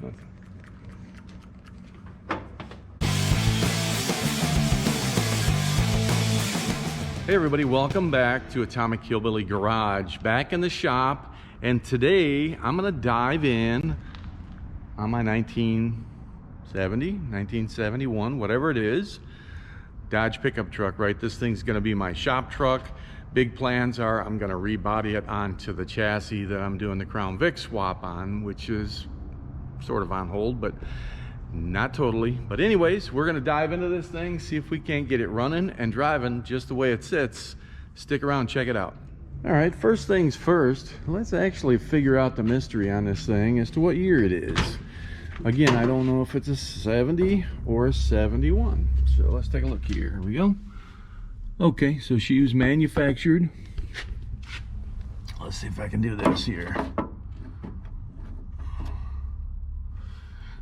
Hey everybody, welcome back to Atomic Hillbilly Garage. Back in the shop, and today I'm gonna dive in on my 1970, 1971, whatever it is, Dodge pickup truck, right? This thing's gonna be my shop truck. Big plans are I'm gonna rebody it onto the chassis that I'm doing the Crown Vic swap on, which is sort of on hold, but not totally. But anyways, we're gonna dive into this thing, see if we can't get it running and driving just the way it sits. Stick around, check it out. All right, first things first, let's actually figure out the mystery on this thing as to what year it is. Again, I don't know if it's a 70 or a 71. So let's take a look here. Here we go. Okay, so she was manufactured. Let's see if I can do this here.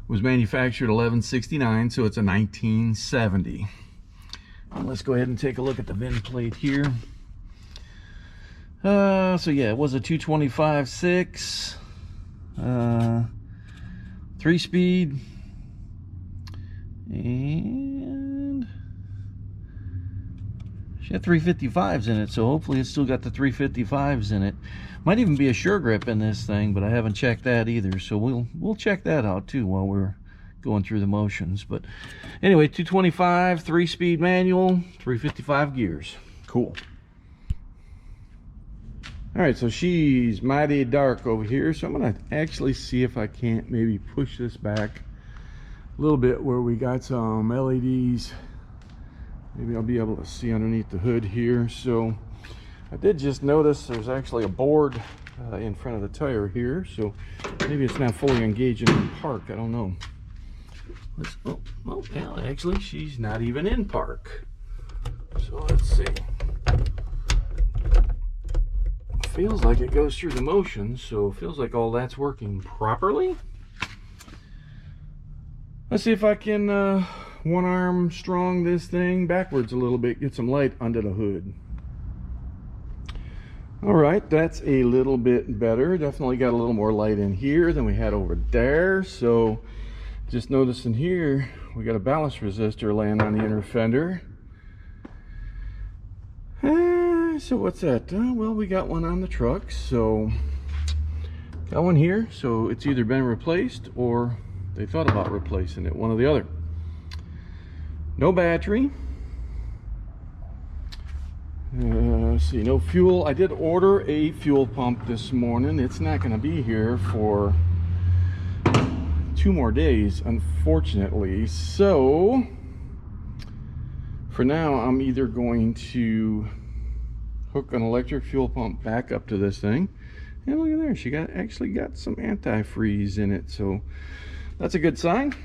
Was manufactured 11/69, so it's a 1970. And let's go ahead and take a look at the VIN plate here. So yeah, it was a 225/6, 3-speed, and she had 355s in it, so hopefully it's still got the 355s in it. Might even be a sure grip in this thing, but I haven't checked that either, so we'll check that out too while we're going through the motions. But anyway, 225, 3-speed manual, 355 gears. Cool. All right, so she's mighty dark over here, so I'm gonna actually see if I can't maybe push this back a little bit where we got some LEDs. Maybe I'll be able to see underneath the hood here. So I did just notice there's actually a board in front of the tire here, so maybe it's not fully engaged in park. I don't know. Yeah, actually she's not even in park. So let's see. Feels like it goes through the motions, so it feels like all that's working properly. Let's see if I can one arm strong this thing backwards a little bit, get some light under the hood. All right, that's a little bit better. Definitely got a little more light in here than we had over there. So just noticing here, we got a ballast resistor laying on the inner fender. So what's that? Well, we got one on the truck, so got one here. So it's either been replaced or they thought about replacing it, one or the other. No battery. Let's see, no fuel. I did order a fuel pump this morning. It's not going to be here for 2 more days, unfortunately. So for now, I'm either going to hook an electric fuel pump back up to this thing, and look at there, she actually got some antifreeze in it, so that's a good sign.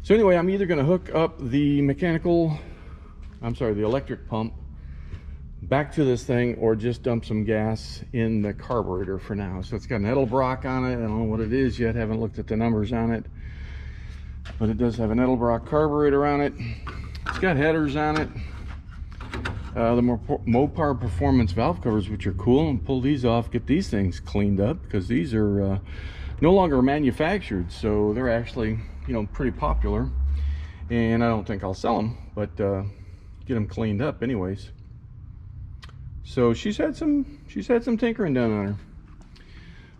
So anyway, I'm either going to hook up the the electric pump back to this thing, or just dump some gas in the carburetor for now. So it's got an Edelbrock on it. I don't know what it is yet, haven't looked at the numbers on it, but it does have an Edelbrock carburetor on it. It's got headers on it. The Mopar performance valve covers, which are cool, and pull these off, get these things cleaned up, because these are no longer manufactured, so they're actually, you know, pretty popular, and I don't think I'll sell them, but get them cleaned up anyways. So she's had some tinkering done on her.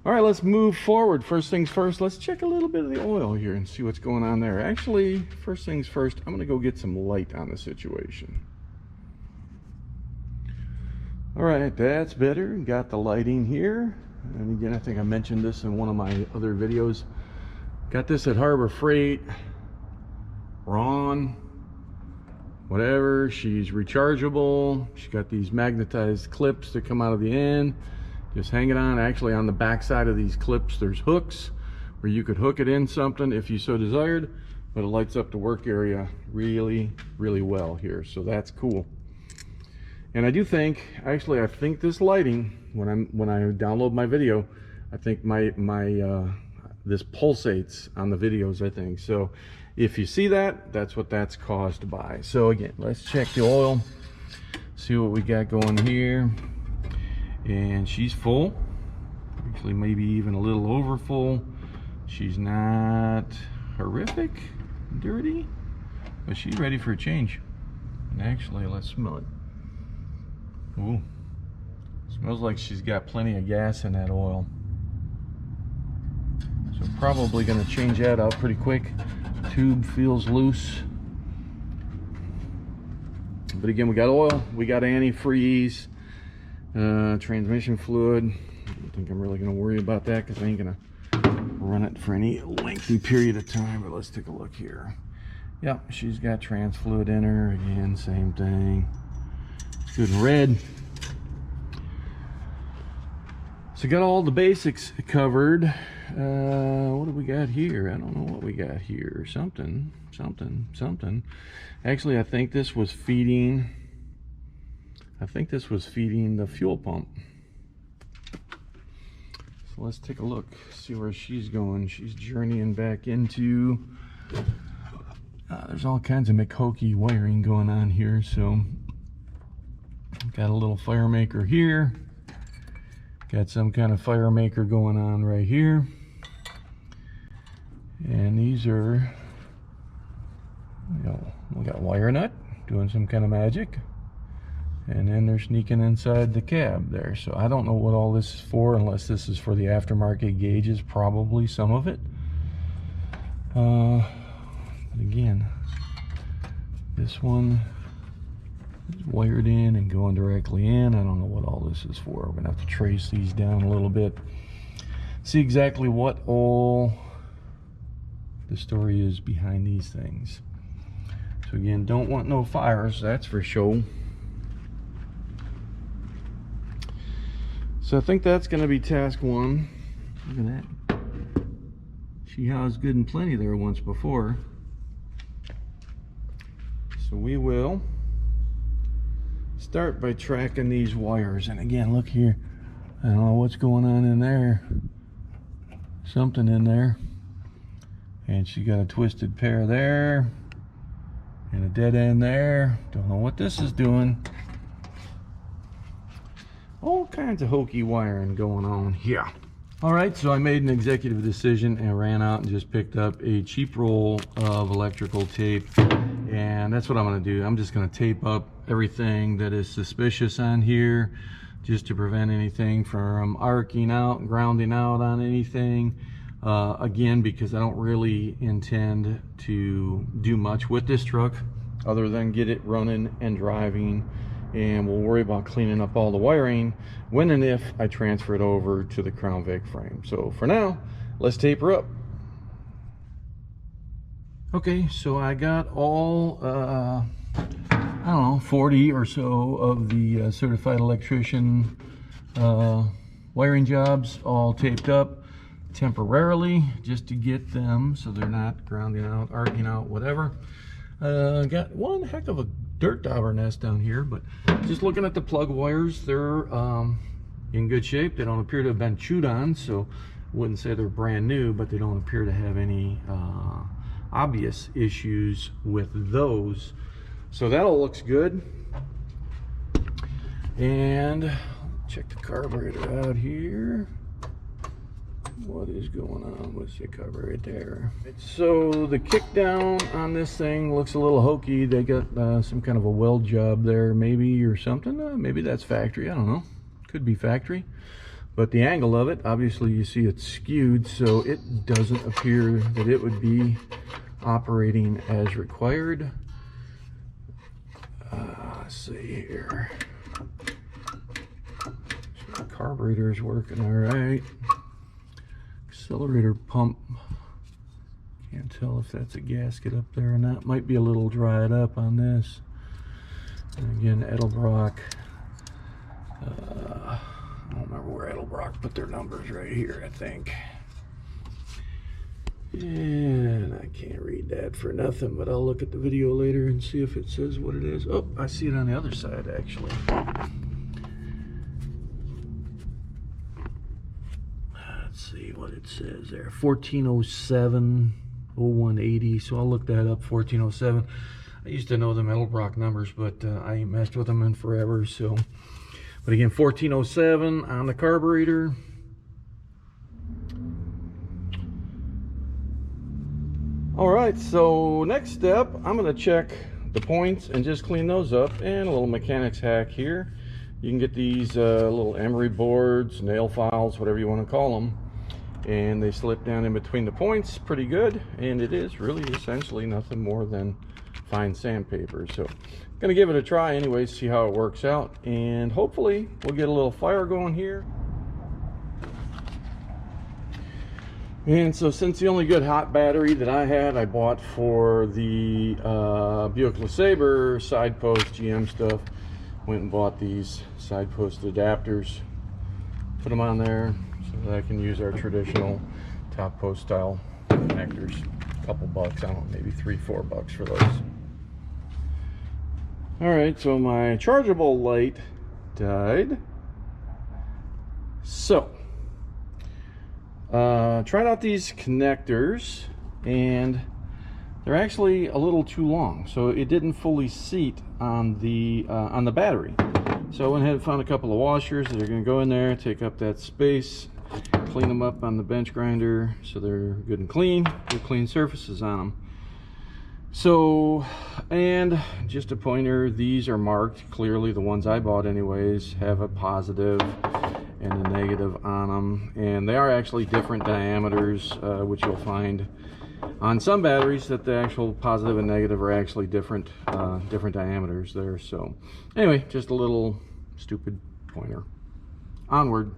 All right, let's move forward. First things first, let's check a little bit of the oil here and see what's going on there. Actually, first things first, I'm gonna go get some light on the situation. All right, that's better. Got the lighting here. And again, I think I mentioned this in one of my other videos. Got this at Harbor Freight. Ron, whatever. She's rechargeable. She's got these magnetized clips that come out of the end. Just hang it on. Actually, on the back side of these clips, there's hooks where you could hook it in something if you so desired. But it lights up the work area really, really well here. So that's cool. And I do think, actually, I think this lighting, when I download my video, I think this pulsates on the videos, I think. So if you see that, that's what that's caused by. So again, let's check the oil, see what we got going here. And she's full, actually maybe even a little over full. She's not horrific, dirty, but she's ready for a change. And actually, let's smell it. Ooh, smells like she's got plenty of gas in that oil. So probably gonna change that out pretty quick. Tube feels loose. But again, we got oil, we got antifreeze, transmission fluid. I don't think I'm really gonna worry about that because I ain't gonna run it for any lengthy period of time. But let's take a look here. Yep, she's got trans fluid in her. Again, same thing. It's good and red. So got all the basics covered. What do we got here? I don't know what we got here. Something. Actually, I think this was feeding the fuel pump. So let's take a look, see where she's going. She's journeying back into, there's all kinds of McHokey wiring going on here. So got a little fire maker here. Got some kind of fire maker going on right here. And these are, we got wire nut doing some kind of magic. And then they're sneaking inside the cab there. So I don't know what all this is for, unless this is for the aftermarket gauges, probably some of it. But again, this one is wired in and going directly in. I don't know what all this is for. We're gonna have to trace these down a little bit, see exactly what all the story is behind these things. So again, don't want no fires, that's for sure. So I think that's going to be task one. Look at that. She housed good and plenty there once before. So we will start by tracking these wires. And again, look here. I don't know what's going on in there. Something in there. And she got a twisted pair there. And a dead end there. Don't know what this is doing. All kinds of hokey wiring going on here. All right, so I made an executive decision and ran out and just picked up a cheap roll of electrical tape. And that's what I'm gonna do. I'm just gonna tape up everything that is suspicious on here, just to prevent anything from arcing out and grounding out on anything. Again, because I don't really intend to do much with this truck other than get it running and driving, and we'll worry about cleaning up all the wiring when and if I transfer it over to the Crown Vic frame. So for now, let's tape her up. Okay, so I got all I don't know, 40 or so of the certified electrician wiring jobs all taped up temporarily, just to get them so they're not grounding out, arcing out, whatever. Got one heck of a dirt dauber nest down here, but just looking at the plug wires, they're in good shape. They don't appear to have been chewed on, so I wouldn't say they're brand new, but they don't appear to have any obvious issues with those. So that all looks good. And check the carburetor out here. What is going on with the cover right there? So the kick down on this thing looks a little hokey. They got some kind of a weld job there, maybe, or something. Maybe that's factory, I don't know. Could be factory. But the angle of it, obviously you see it's skewed, so it doesn't appear that it would be operating as required. Let's see here. So the carburetor is working all right. Accelerator pump, can't tell if that's a gasket up there or not. Might be a little dried up on this. And again, Edelbrock, I don't remember where Edelbrock put their numbers, right here I think. And I can't read that for nothing, but I'll look at the video later and see if it says what it is. Oh, I see it on the other side actually. See what it says there. 1407 0180. So I'll look that up. 1407. I used to know the Edelbrock numbers, but I ain't messed with them in forever. So, but again, 1407 on the carburetor. All right, so next step, I'm gonna check the points and just clean those up. And a little mechanics hack here. You can get these little emery boards, nail files, whatever you want to call them, and they slip down in between the points pretty good, and it is really essentially nothing more than fine sandpaper. So I'm gonna give it a try anyway, see how it works out, and hopefully we'll get a little fire going here. And so since the only good hot battery that I had, I bought for the Buick LeSabre side post GM stuff. Went and bought these side post adapters, put them on there so that I can use our traditional top post style connectors. A couple bucks, I don't know, maybe $3-4 for those. All right, so my chargeable light died. So tried out these connectors, and they're actually a little too long, so it didn't fully seat on the battery. So I went ahead and found a couple of washers that are going to go in there, take up that space, clean them up on the bench grinder so they're good and clean, good clean surfaces on them. So, and just a pointer, these are marked clearly. The ones I bought anyways have a positive and a negative on them, and they are actually different diameters, which you'll find on some batteries that the actual positive and negative are actually different diameters there. So anyway, just a little stupid pointer. Onward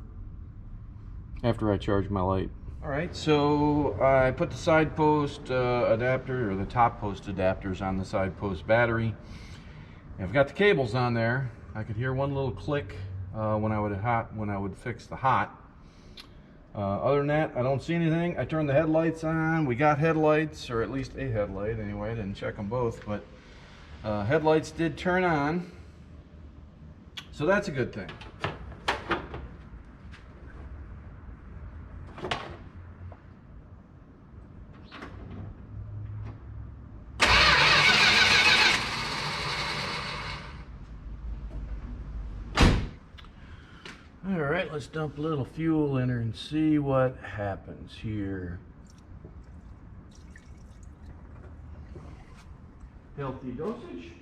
after I charge my light. All right, so I put the side post adapter, or the top post adapters, on the side post battery. I've got the cables on there. I could hear one little click when I would fix the hot. Other than that, I don't see anything. I turned the headlights on. We got headlights, or at least a headlight anyway. I didn't check them both, but headlights did turn on, so that's a good thing. All right, let's dump a little fuel in her and see what happens here. Healthy dosage.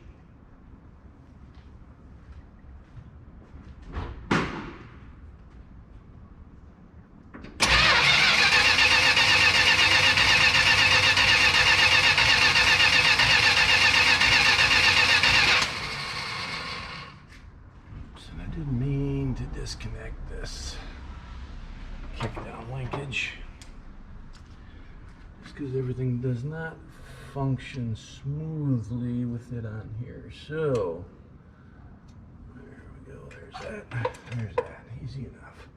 Disconnect this kick down linkage just because everything does not function smoothly with it on here. So there we go, there's that, easy enough.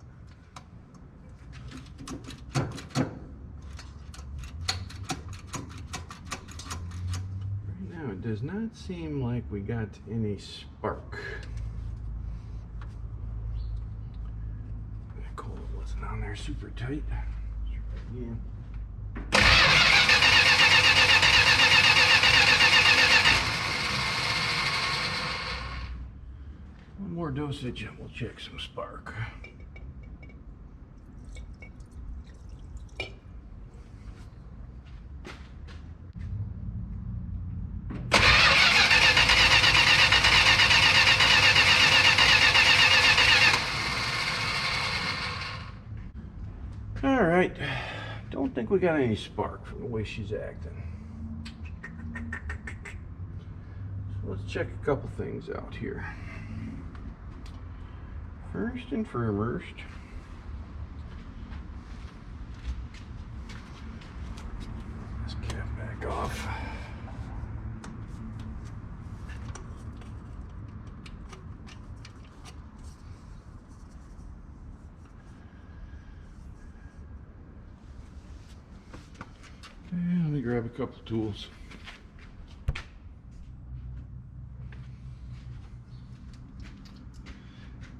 Right now it does not seem like we got any spark. On there super tight. Yeah. One more dosage and we'll check some spark. All right, don't think we got any spark from the way she's acting. So let's check a couple things out here. First and foremost, this cap back off. And let me grab a couple tools.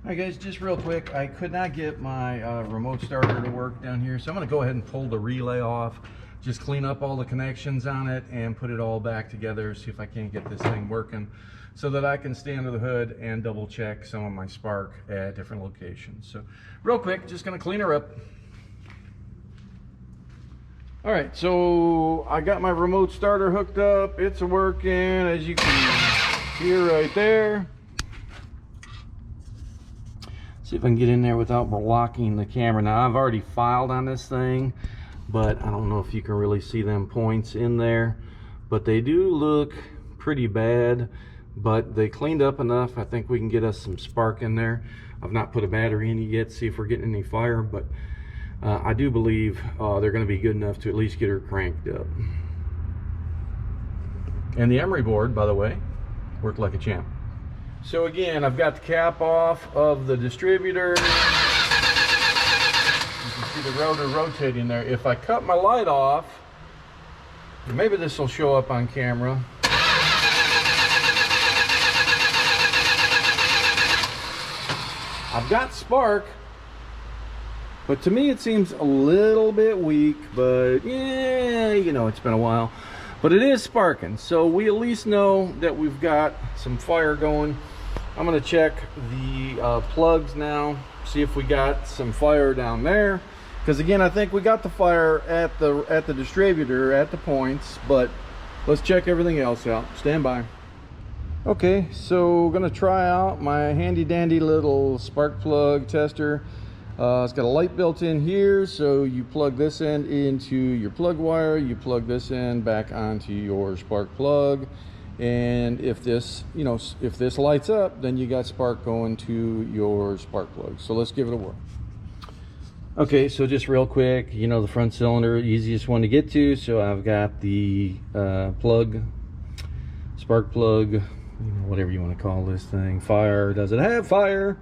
Alright guys, just real quick, I could not get my remote starter to work down here, so I'm going to go ahead and pull the relay off, just clean up all the connections on it and put it all back together, see if I can't get this thing working so that I can stay under the hood and double check some of my spark at different locations. So real quick, just going to clean her up. All right, so I got my remote starter hooked up. It's working, as you can hear right there. See if I can get in there without blocking the camera. Now, I've already filed on this thing, but I don't know if you can really see them points in there, but they do look pretty bad, but they cleaned up enough. I think we can get us some spark in there. I've not put a battery in it yet, see if we're getting any fire, but I do believe they're going to be good enough to at least get her cranked up. And the emery board, by the way, worked like a champ. So again, I've got the cap off of the distributor. You can see the rotor rotating there. If I cut my light off, maybe this will show up on camera. I've got spark, but to me it seems a little bit weak, but yeah, you know, it's been a while. But it is sparking, so we at least know that we've got some fire going. I'm gonna check the plugs now, see if we got some fire down there. Because again, I think we got the fire at the distributor, at the points, but let's check everything else out. Stand by. Okay, so we're gonna try out my handy dandy little spark plug tester. It's got a light built in here, so you plug this end into your plug wire, you plug this end back onto your spark plug, and if this, you know, if this lights up, then you got spark going to your spark plug. So let's give it a whirl. Okay, so just real quick, you know, the front cylinder, easiest one to get to, so I've got the plug, spark plug, you know, whatever you want to call this thing. Fire, does it have fire?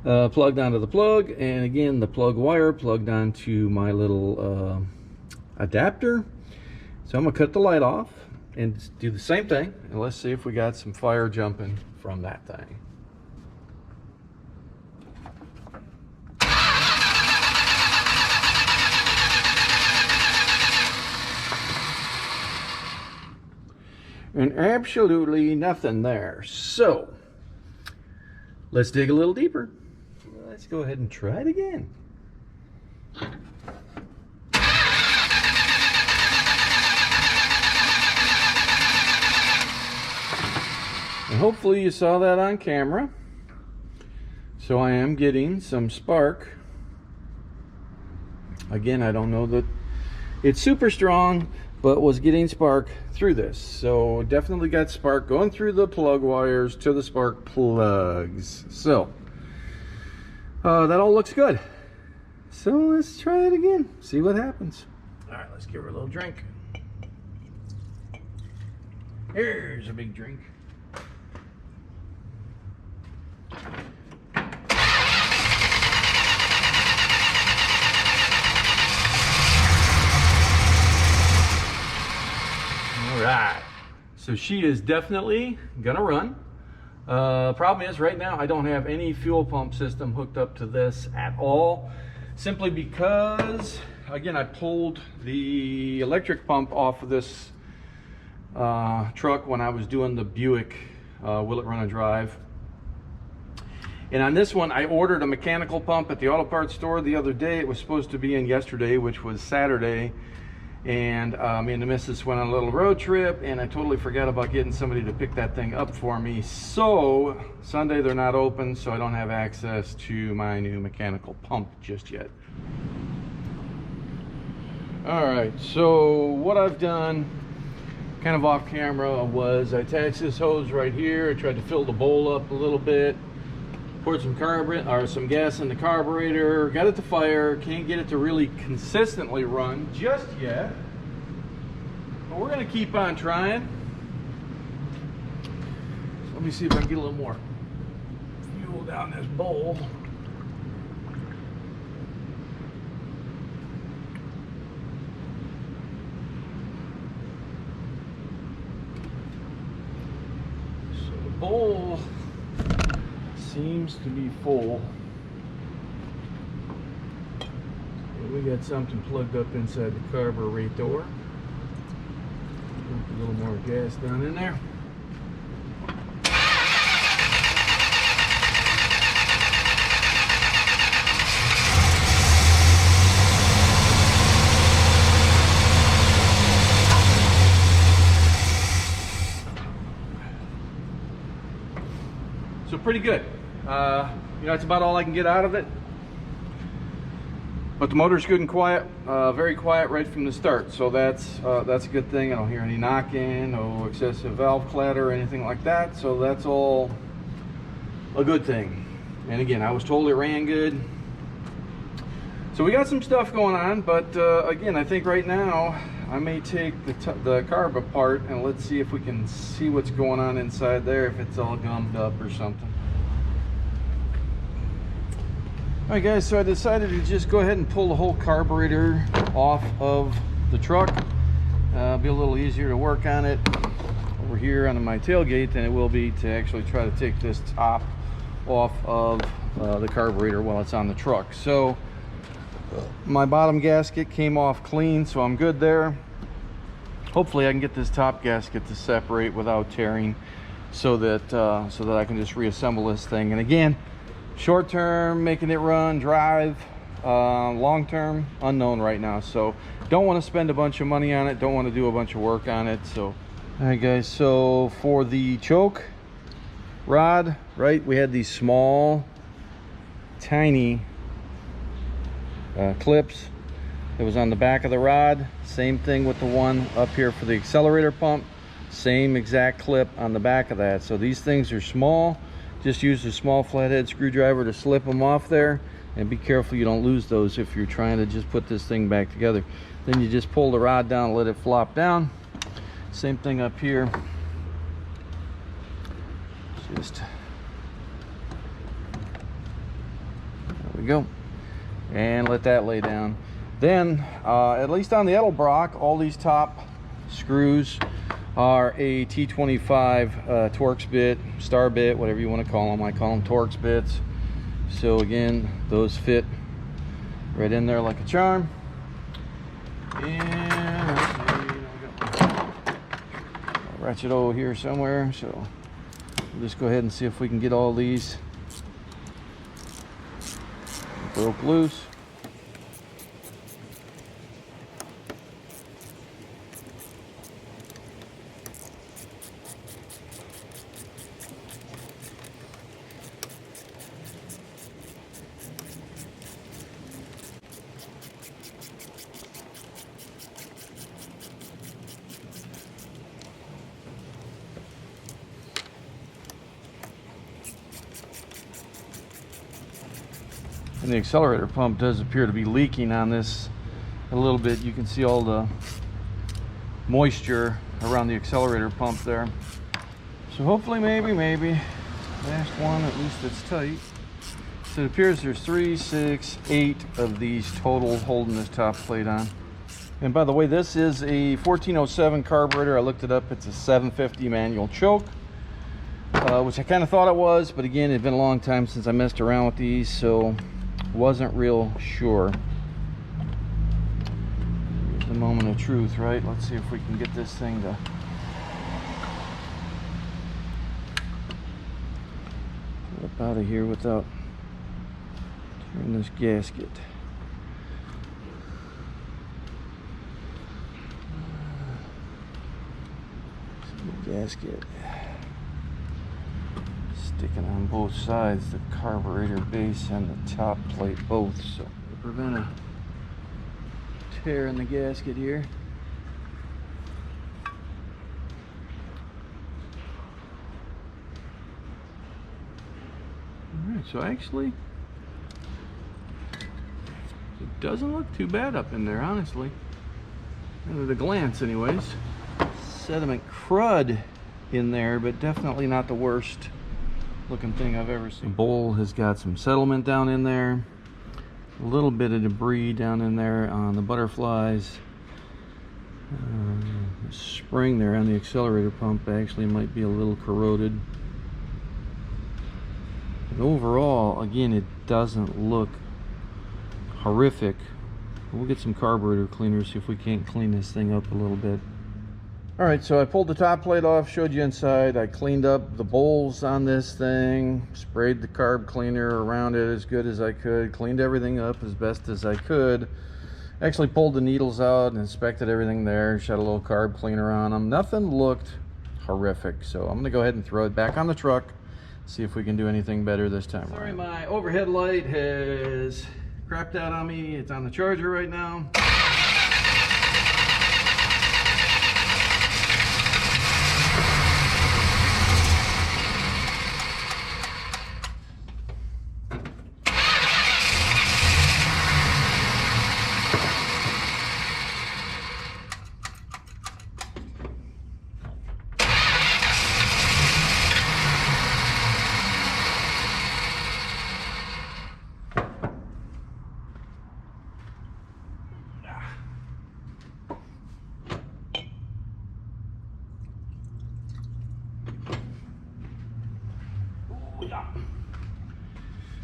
Plugged onto the plug, and again the plug wire plugged onto my little adapter. So I'm gonna cut the light off and do the same thing, and let's see if we got some fire jumping from that thing. And absolutely nothing there. So let's dig a little deeper. Let's go ahead and try it again. And hopefully you saw that on camera. So I am getting some spark. Again, I don't know that it's super strong, but was getting spark through this. So definitely got spark going through the plug wires to the spark plugs. So that all looks good. So let's try it again, see what happens. All right, let's give her a little drink. Here's a big drink. All right, so she is definitely gonna run. Problem is, right now I don't have any fuel pump system hooked up to this at all, simply because, again, I pulled the electric pump off of this truck when I was doing the Buick Will It Run and Drive. And on this one, I ordered a mechanical pump at the auto parts store the other day. It was supposed to be in yesterday, which was Saturday. And me and the missus went on a little road trip, and I totally forgot about getting somebody to pick that thing up for me. So Sunday they're not open, so I don't have access to my new mechanical pump just yet. All right, so what I've done kind of off camera was I attached this hose right here. I tried to fill the bowl up a little bit, poured some carburetor or some gas in the carburetor, got it to fire. Can't get it to really consistently run just yet, but we're gonna keep on trying. So let me see if I can get a little more fuel down this bowl. So the bowl seems to be full. And we got something plugged up inside the carburetor. Put a little more gas down in there. pretty good. You know, that's about all I can get out of it. But the motor's good and quiet, very quiet right from the start. So that's a good thing. I don't hear any knocking, no excessive valve clatter or anything like that. So that's all a good thing. And again, I was told it ran good. So we got some stuff going on, but again, I think right now I may take the carb apart and let's see if we can see what's going on inside there, if it's all gummed up or something. All right guys, so I decided to just go ahead and pull the whole carburetor off of the truck. Be a little easier to work on it over here on my tailgate than it will be to actually try to take this top off of the carburetor while it's on the truck. So my bottom gasket came off clean, so I'm good there. Hopefully I can get this top gasket to separate without tearing, so that I can just reassemble this thing. And again, short term, making it run, drive. Long term, unknown right now. So don't want to spend a bunch of money on it, don't want to do a bunch of work on it. So all right guys, so for the choke rod, right, we had these small tiny clips that was on the back of the rod. Same thing with the one up here for the accelerator pump, same exact clip on the back of that. So these things are small. Just use a small flathead screwdriver to slip them off there, and be careful you don't lose those if you're trying to just put this thing back together. Then you just pull the rod down, let it flop down. Same thing up here. Just there we go, and let that lay down. Then at least on the Edelbrock, all these top screws are a T25 Torx bit, star bit, whatever you want to call them. I call them Torx bits. So again, those fit right in there like a charm. And let's see, I got my ratchet over here somewhere, so we'll just go ahead and see if we can get all these broke loose. And the accelerator pump does appear to be leaking on this a little bit. You can see all the moisture around the accelerator pump there. So hopefully, maybe last one, at least it's tight. So it appears there's 3, 6, 8 of these total holding this top plate on. And by the way, this is a 1407 carburetor. I looked it up. It's a 750 manual choke, which I kind of thought it was, but again, it's been a long time since I messed around with these, so wasn't real sure. Here's the moment of truth, right? Let's see if we can get this thing to flip out of here without tearing this gasket. Gasket sticking on both sides, the carburetor base and the top plate both, so to prevent a tear in the gasket here. Alright, so actually it doesn't look too bad up in there, honestly, at a glance anyways. Sediment crud in there, but definitely not the worst looking thing I've ever seen. The bowl has got some settlement down in there, a little bit of debris down in there on the butterflies. The spring there on the accelerator pump actually might be a little corroded. But overall, again, it doesn't look horrific. We'll get some carburetor cleaner, see if we can't clean this thing up a little bit. Alright, so I pulled the top plate off, showed you inside. I cleaned up the bowls on this thing, sprayed the carb cleaner around it as good as I could, cleaned everything up as best as I could. Actually pulled the needles out and inspected everything there, shot a little carb cleaner on them. Nothing looked horrific, so I'm going to go ahead and throw it back on the truck, See if we can do anything better this time. Sorry, my overhead light has crapped out on me. It's on the charger right now.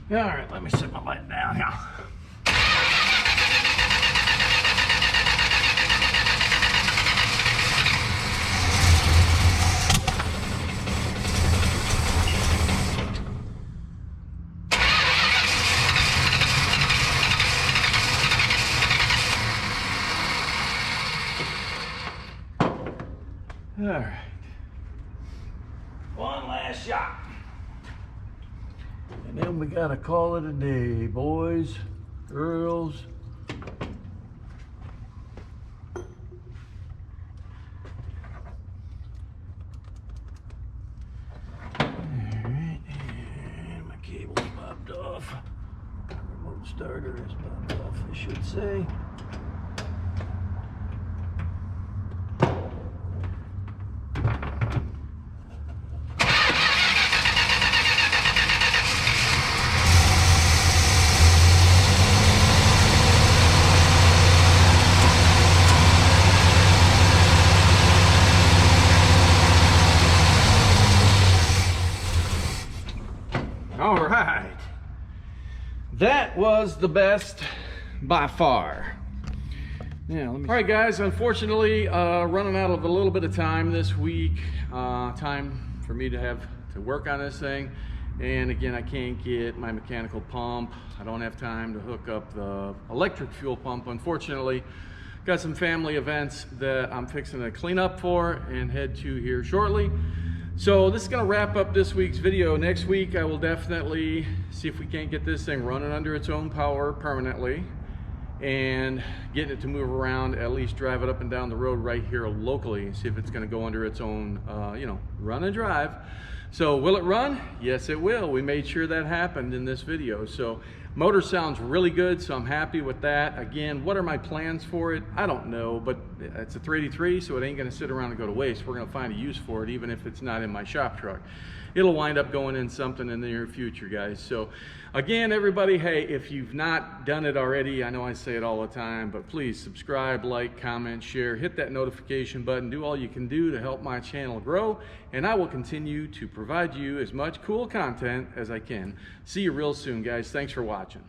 All right, let me set my light down here. All right, one last shot. And then we gotta call it a day, boys, girls. Alright, and my cable's popped off. Remote starter is popped off, I should say. All right, that was the best by far. Yeah, all right guys, unfortunately running out of a little bit of time this week, time for me to have to work on this thing. And again, I can't get my mechanical pump. I don't have time to hook up the electric fuel pump, unfortunately. Got some family events that I'm fixing to clean up for and head to here shortly. So this is going to wrap up this week's video. Next week I will definitely see if we can't get this thing running under its own power permanently and getting it to move around, at least drive it up and down the road right here locally, see if it's going to go under its own run and drive. So will it run? Yes it will. We made sure that happened in this video. So motor sounds really good, so I'm happy with that. Again, what are my plans for it? I don't know, but it's a 383, so it ain't gonna sit around and go to waste. We're gonna find a use for it, even if it's not in my shop truck. It'll wind up going in something in the near future, guys. So again, everybody, hey, if you've not done it already, I know I say it all the time, but please subscribe, like, comment, share, hit that notification button, do all you can do to help my channel grow, and I will continue to provide you as much cool content as I can. See you real soon, guys. Thanks for watching.